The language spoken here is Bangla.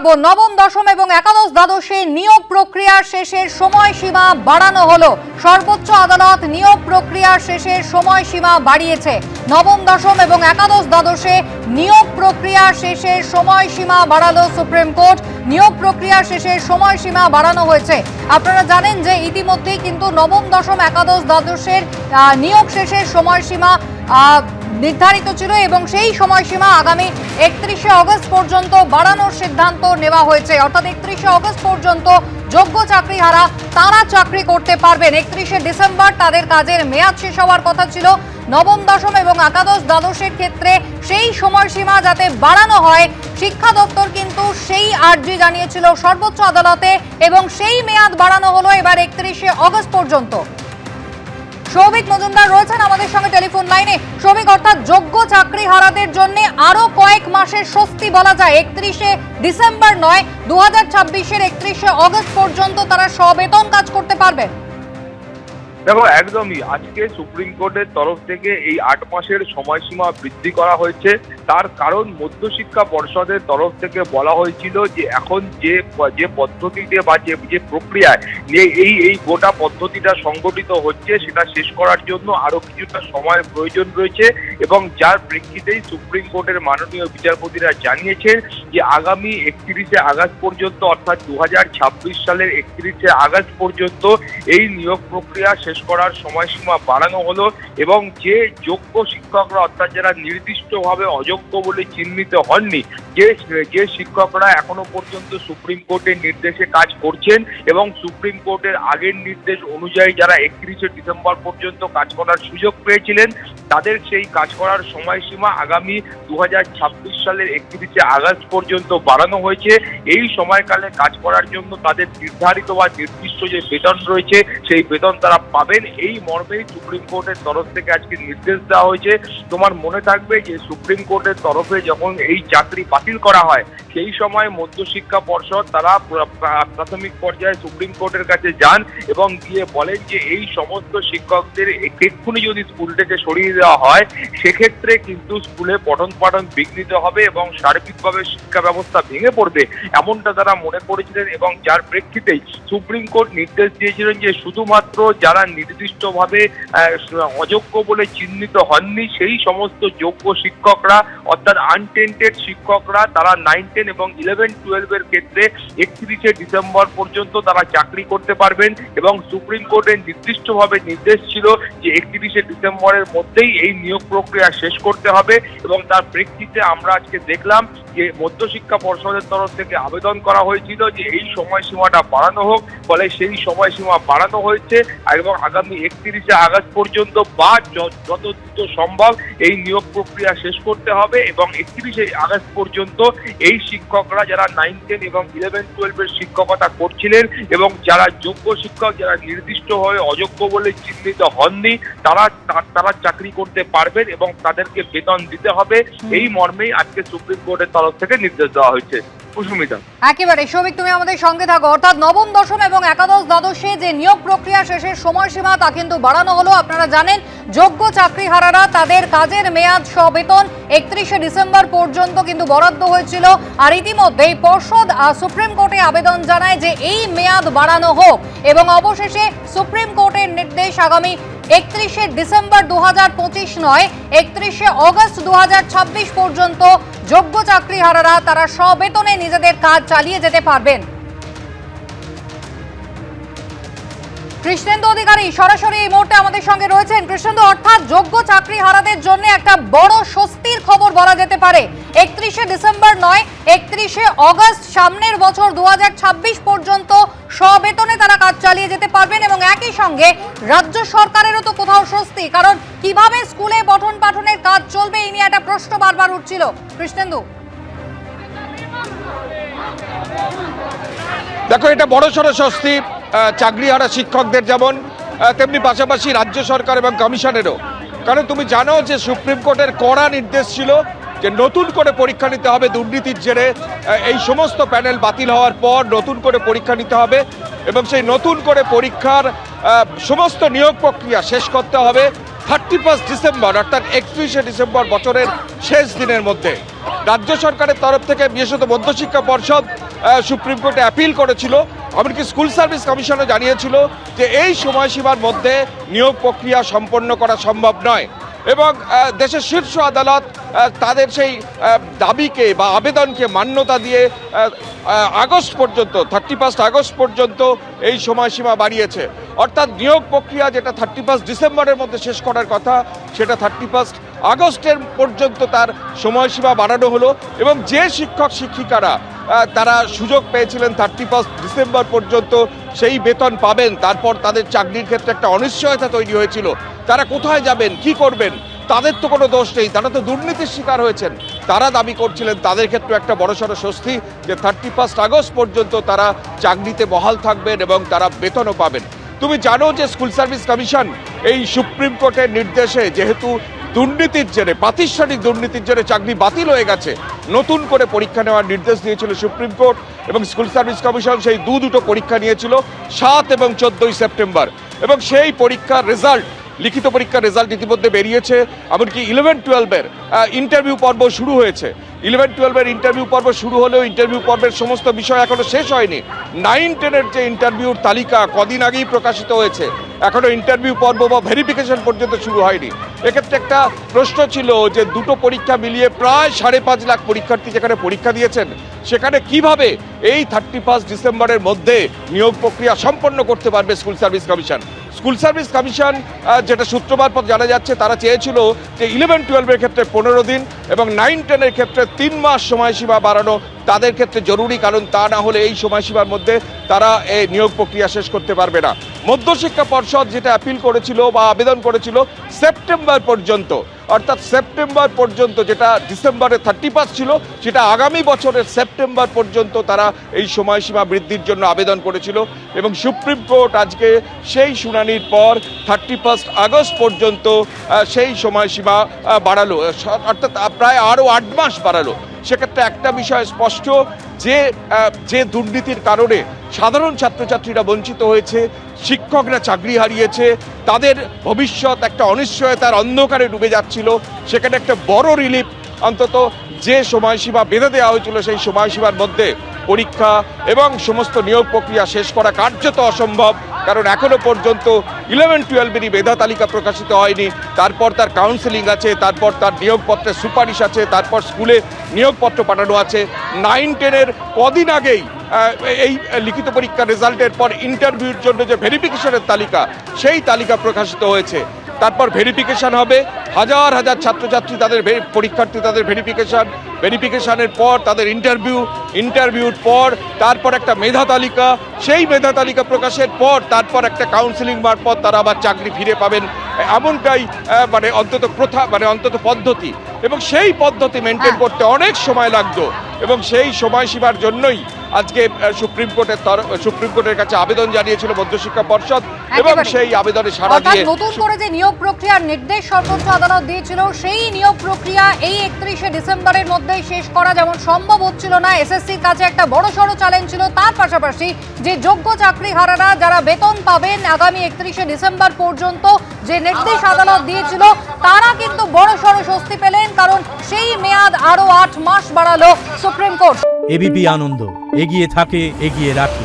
রাখবো। নবম, দশম এবং একাদশ দ্বাদশে নিয়োগ প্রক্রিয়ার শেষের সময়সীমা বাড়ানো হলো। সর্বোচ্চ আদালত নিয়োগ প্রক্রিয়ার শেষের সময়সীমা বাড়িয়েছে। নবম, দশম এবং একাদশ দ্বাদশে নিয়োগ প্রক্রিয়ার শেষের সময়সীমা বাড়ালো সুপ্রিম কোর্ট। নিয়োগ প্রক্রিয়ার শেষের সময়সীমা বাড়ানো হয়েছে। আপনারা জানেন যে ইতিমধ্যেই কিন্তু নবম, দশম, একাদশ দ্বাদশের নিয়োগ শেষের সময়সীমা নির্ধারিত ছিল এবং সেই সময়সীমা আগামী 31শে অগস্ট পর্যন্ত বাড়ানোর সিদ্ধান্ত নেওয়া হয়েছে। অর্থাৎ 31শে অগস্ট পর্যন্ত যোগ্য চাকরিহারা তারা চাকরি করতে পারবেন। 31শে ডিসেম্বর তাদের কাজের মেয়াদ শেষ হওয়ার কথা ছিল। নবম, দশম এবং একাদশ দ্বাদশের ক্ষেত্রে সেই সময়সীমা যাতে বাড়ানো হয়, শিক্ষা দপ্তর কিন্তু সেই আর্জি জানিয়েছিল সর্বোচ্চ আদালতে এবং সেই মেয়াদ বাড়ানো হলো এবার 31শে অগস্ট পর্যন্ত। সৌভিক মজুমদার রয়েছেন আমাদের সঙ্গে টেলিফোন লাইনে। সৌভিক, অর্থাৎ যোগ্য চাকরিহারাদের জন্য আরো কয়েক মাসের স্বস্তি বলা যায়। 31শে ডিসেম্বর নয়, 2026-এর 31শে অগস্ট পর্যন্ত তারা সবেতন কাজ করতে পারবেন। দেখো, একদমই আজকে সুপ্রিম কোর্টের তরফ থেকে এই 8 মাসের সময়সীমা বৃদ্ধি করা হয়েছে। তার কারণ মধ্যশিক্ষা পর্ষদের তরফ থেকে বলা হয়েছিল যে এখন যে পদ্ধতিতে বা যে প্রক্রিয়ায় এই গোটা পদ্ধতিটা সংগঠিত হচ্ছে সেটা শেষ করার জন্য আরো কিছুটা সময়ের প্রয়োজন রয়েছে এবং যার প্রেক্ষিতেই সুপ্রিম কোর্টের মাননীয় বিচারপতিরা জানিয়েছেন যে আগামী 31শে আগস্ট পর্যন্ত, অর্থাৎ 2026 সালের 31শে আগস্ট পর্যন্ত এই নিয়োগ প্রক্রিয়া শেষ করার সময়সীমা বাড়ানো হলো এবং যে যোগ্য শিক্ষকরা, অর্থাৎ যারা নির্দিষ্টভাবে অযোগ্য বলে চিহ্নিত হননি, যে শিক্ষকরা এখনো পর্যন্ত সুপ্রিম কোর্টের নির্দেশে কাজ করছেন এবং সুপ্রিম কোর্টের আগের নির্দেশ অনুযায়ী যারা 31শে ডিসেম্বর পর্যন্ত কাজ করার সুযোগ পেয়েছিলেন, তাদের সেই কাজ করার সময়সীমা আগামী 2026 সালের 31শে আগস্ট পর্যন্ত বাড়ানো হয়েছে। এই সময়কালে কাজ করার জন্য তাদের নির্ধারিত বা নির্দিষ্ট যে বেতন রয়েছে সেই বেতন তারা পাবেন। এই মর্মেই সুপ্রিম কোর্টের তরফ থেকে আজকে নির্দেশ দেওয়া হয়েছে। তোমার মনে থাকবে যে সুপ্রিম কোর্টের তরফে যখন এই চাকরি বাতিল করা হয় সেই সময় মধ্যশিক্ষা পর্ষদ তারা প্রাথমিক পর্যায়ে সুপ্রিম কোর্টের কাছে যান এবং গিয়ে বলেন যে এই সমস্ত শিক্ষকদের এক্ষুনি যদি স্কুল থেকে সরিয়ে দেওয়া হয় সেক্ষেত্রে কিন্তু স্কুলে পঠন পাঠন বিঘ্নিত হবে এবং সার্বিকভাবে শিক্ষা ব্যবস্থা ভেঙে পড়বে, এমনটা তারা মনে করেছিলেন এবং যার প্রেক্ষিতেই সুপ্রিম কোর্ট নির্দেশ দিয়েছিলেন যে শুধুমাত্র যারা নির্দিষ্টভাবে অযোগ্য বলে চিহ্নিত হননি সেই সমস্ত যোগ্য শিক্ষকরা, অর্থাৎ আনটেন্টেড শিক্ষকরা, তারা 9, 10 এবং 11, 12 এর ক্ষেত্রে 31শে ডিসেম্বর পর্যন্ত তারা চাকরি করতে পারবেন এবং সুপ্রিম কোর্টের নির্দিষ্টভাবে নির্দেশ ছিল যে 31শে ডিসেম্বরের মধ্যেই এই নিয়োগ প্রক্রিয়া শেষ করতে হবে এবং তার প্রেক্ষিতে আমরা আজকে দেখলাম যে মধ্যশিক্ষা পর্ষদের তরফ থেকে আবেদন করা হয়েছিল যে এই সময়সীমাটা বাড়ানো হোক, ফলে সেই সময়সীমা বাড়ানো হয়েছে এবং আগামী 31শে আগস্ট পর্যন্ত বা যত দ্রুত সম্ভব এই নিয়োগ প্রক্রিয়া শেষ করতে হবে এবং 31শে আগস্ট পর্যন্ত এই শিক্ষকরা যারা 9, 10 এবং 11, 12 এর শিক্ষকতা করছিলেন এবং যারা যোগ্য শিক্ষক, যারা নির্দিষ্টভাবে অযোগ্য বলে চিহ্নিত হননি, তারা চাকরি করতে পারবেন এবং তাদেরকে বেতন দিতে হবে। এই মর্মেই আজকে সুপ্রিম কোর্টের তরফ থেকে নির্দেশ দেওয়া হয়েছে। একেবারে সৌভিক, তুমি আমাদের সঙ্গে থাকো। অর্থাৎ নবম, দশম এবং একাদশ দ্বাদশে যে নিয়োগ প্রক্রিয়া শেষের সময়সীমা তা কিন্তু বাড়ানো হলো। আপনারা জানেন যোগ্য চাকরিহারারা তাদের কাজের মেয়াদ সবেতন 31শে ডিসেম্বর পর্যন্ত কিন্তু বরাদ্দ হয়েছিল আর ইতিমধ্যেই পর্ষদ সুপ্রিম কোর্টে আবেদন জানায় যে এই মেয়াদ বাড়ানো হোক এবং অবশেষে সুপ্রিম কোর্টের নির্দেশ আগামী 31শে ডিসেম্বর 2025 নয়, 31শে অগস্ট 2026 পর্যন্ত যোগ্য চাকরিহারারা তারা সবেতনে নিজেদের কাজ চালিয়ে যেতে পারবেন। কৃষ্ণেন্দু অধিকারী সরাসরি এই মুহূর্তে আমাদের সঙ্গে রয়েছেন। কৃষ্ণেন্দু, অর্থাৎ যোগ্য চাকরিহারাদের জন্য একটা বড় স্বস্তির খবর বলা যেতে পারে। 31শে ডিসেম্বর নয়, 31শে অগস্ট সামনের বছর 2026 পর্যন্ত সবেতনে তারা কাজ চালিয়ে যেতে পারবেন এবং একই সঙ্গে রাজ্য সরকারেরও তো কোথাও স্বস্তি, কারণ কিভাবে স্কুলে পঠন পাঠনের কাজ চলবে এই নিয়ে একটা প্রশ্ন বারবার উঠছিল। কৃষ্ণেন্দু, দেখো, এটা বড়সড় স্বস্তি চাকরিহারা শিক্ষকদের যেমন, তেমনি পাশাপাশি রাজ্য সরকার এবং কমিশনেরও। কারণ তুমি জানো যে সুপ্রিম কোর্টের কড়া নির্দেশ ছিল যে নতুন করে পরীক্ষা নিতে হবে দুর্নীতির জেরে। এই সমস্ত প্যানেল বাতিল হওয়ার পর নতুন করে পরীক্ষা নিতে হবে এবং সেই নতুন করে পরীক্ষার সমস্ত নিয়োগ প্রক্রিয়া শেষ করতে হবে। 31 ডিসেম্বর অর্থাৎ 31শে ডিসেম্বর বছরের শেষ দিনের মধ্যে রাজ্য সরকারের তরফ থেকে বিশেষত মধ্যশিক্ষা পর্ষদ সুপ্রিম কোর্টে অ্যাপিল করেছিল, এমনকি স্কুল সার্ভিস কমিশনও জানিয়েছিল যে এই সময়সীমার মধ্যে নিয়োগ প্রক্রিয়া সম্পন্ন করা সম্ভব নয় এবং দেশের শীর্ষ আদালত তাদের সেই দাবিকে বা আবেদনকে মান্যতা দিয়ে আগস্ট পর্যন্ত 31 আগস্ট পর্যন্ত এই সময়সীমা বাড়িয়েছে। অর্থাৎ নিয়োগ প্রক্রিয়া যেটা 31 ডিসেম্বরের মধ্যে শেষ করার কথা সেটা 31 আগস্টের পর্যন্ত তার সময়সীমা বাড়ানো হলো এবং যে শিক্ষক শিক্ষিকারা তারা সুযোগ পেয়েছিলেন 31 ডিসেম্বর পর্যন্ত সেই বেতন পাবেন, তারপর তাদের চাকরির ক্ষেত্রে একটা অনিশ্চয়তা তৈরি হয়েছিল, তারা কোথায় যাবেন কি করবেন, তাদের তো কোনো দোষ নেই, তারা তো দুর্নীতির শিকার হয়েছেন। তারা দাবি করছিলেন তাদের ক্ষেত্রে একটা বড়সড় স্বস্তি যে 31 আগস্ট পর্যন্ত তারা চাকরিতে বহাল থাকবেন এবং তারা বেতনও পাবেন। তুমি জানো যে স্কুল সার্ভিস কমিশন এই সুপ্রিম কোর্টের নির্দেশে যেহেতু দুর্নীতির জেরে প্রাতিষ্ঠানিক দুর্নীতির জেরে চাকরি বাতিল হয়ে গেছে, নতুন করে পরীক্ষা নেওয়ার নির্দেশ দিয়েছিল সুপ্রিম কোর্ট এবং স্কুল সার্ভিস কমিশন সেই দুটো পরীক্ষা নিয়েছিল 7 এবং 14 সেপ্টেম্বর এবং সেই পরীক্ষার রেজাল্ট লিখিত পরীক্ষার রেজাল্ট ইতিমধ্যে বেরিয়েছে। এমনকি 11-12-এর ইন্টারভিউ পর্ব শুরু হয়েছে। 11-12-এর ইন্টারভিউ পর্ব শুরু হলেও ইন্টারভিউ পর্বের সমস্ত বিষয় এখনো শেষ হয়নি। 9-10-এর যে ইন্টারভিউর তালিকা কদিন আগেই প্রকাশিত হয়েছে, এখনো ইন্টারভিউ পর্ব বা ভেরিফিকেশন পর্যন্ত শুরু হয়নি। এক্ষেত্রে একটা প্রশ্ন ছিল যে দুটো পরীক্ষা মিলিয়ে প্রায় 5.5 লাখ পরীক্ষার্থী যেখানে পরীক্ষা দিয়েছেন সেখানে কিভাবে এই 31 ডিসেম্বরের মধ্যে নিয়োগ প্রক্রিয়া সম্পন্ন করতে পারবে school service commission. School service commission যেটা সূত্র মারফত জানা যাচ্ছে তারা চেয়েছিল যে 11-12-এর ক্ষেত্রে 15 দিন এবং 9-10-এর ক্ষেত্রে 3 মাস সময়সীমা বাড়ানো তাদের ক্ষেত্রে জরুরি, কারণ তা না হলে এই সময়সীমার মধ্যে তারা এই নিয়োগ প্রক্রিয়া শেষ করতে পারবে না। মধ্যশিক্ষা পর্ষদ যেটা অ্যাপিল করেছিল বা আবেদন করেছিল সেপ্টেম্বর পর্যন্ত, অর্থাৎ সেপ্টেম্বর পর্যন্ত, যেটা ডিসেম্বরের 31 ছিল সেটা আগামী বছরের সেপ্টেম্বর পর্যন্ত তারা এই সময়সীমা বৃদ্ধির জন্য আবেদন করেছিল এবং সুপ্রিম কোর্ট আজকে সেই শুনানির পর 31 আগস্ট পর্যন্ত সেই সময়সীমা বাড়ালো, অর্থাৎ প্রায় আরও 8 মাস বাড়ালো। সেক্ষেত্রে একটা বিষয় স্পষ্ট যে দুর্নীতির কারণে সাধারণ ছাত্রছাত্রীরা বঞ্চিত হয়েছে, শিক্ষকরা চাকরি হারিয়েছে, তাদের ভবিষ্যৎ একটা অনিশ্চয়তার অন্ধকারে ডুবে যাচ্ছিল, সেখানে একটা বড় রিলিফ অন্তত যে সময়সীমা বেঁধে দেওয়া হয়েছিল সেই সময়সীমার মধ্যে পরীক্ষা এবং সমস্ত নিয়োগ প্রক্রিয়া শেষ করা কার্যত অসম্ভব, কারণ এখনো পর্যন্ত 11-12-এরই মেধা তালিকা প্রকাশিত হয়নি, তারপর তার কাউন্সেলিং আছে, তারপর তার নিয়োগপত্রের সুপারিশ আছে, তারপর স্কুলে নিয়োগপত্র পাঠানো আছে। 9-10-এর কদিন আগেই এই লিখিত পরীক্ষার রেজাল্টের পর ইন্টারভিউর জন্য যে ভেরিফিকেশনের তালিকা সেই তালিকা প্রকাশিত হয়েছে, তারপর ভেরিফিকেশন হবে, হাজার হাজার ছাত্রছাত্রী তাদের পরীক্ষার্থী তাদের ভেরিফিকেশনের পর তাদের ইন্টারভিউর পর তারপর একটা মেধা তালিকা, সেই মেধা তালিকা প্রকাশের পর তারপর একটা কাউন্সেলিং মারফত তারা আবার চাকরি ফিরে পাবেন, এমনটাই অন্তত পদ্ধতি এবং সেই পদ্ধতি মেনটেন করতে অনেক সময় লাগতো এবং সেই সময়সীমার জন্যই আজকে সুপ্রিম কোর্টের কাছে আবেদন জানিয়েছিল মধ্যশিক্ষা পর্ষদ এবং সেই আবেদনে সাড়া দিয়ে নতুন করে যে নিয়োগ প্রক্রিয়ার নির্দেশ সর্বোচ্চ আদালত দিয়েছিল সেই নিয়োগ প্রক্রিয়া এই 31শে ডিসেম্বরের মধ্যে শেষ করা যেমন সম্ভব হচ্ছিল না, এসএসসির কাছে একটা বড়সড় চ্যালেঞ্জ ছিল, তার পাশাপাশি যে যোগ্য চাকরিহারারা যারা বেতন পাবেন আগামী 31শে ডিসেম্বর পর্যন্ত যে নির্দেশ আদালত দিয়েছিল তারা কিন্তু বড়সড় স্বস্তি পেলেন, কারণ সেই মেয়াদ আরো 8 মাস বাড়ালো সুপ্রিম কোর্ট। এবিপি আনন্দ, এগিয়ে থাকে, এগিয়ে রাখে।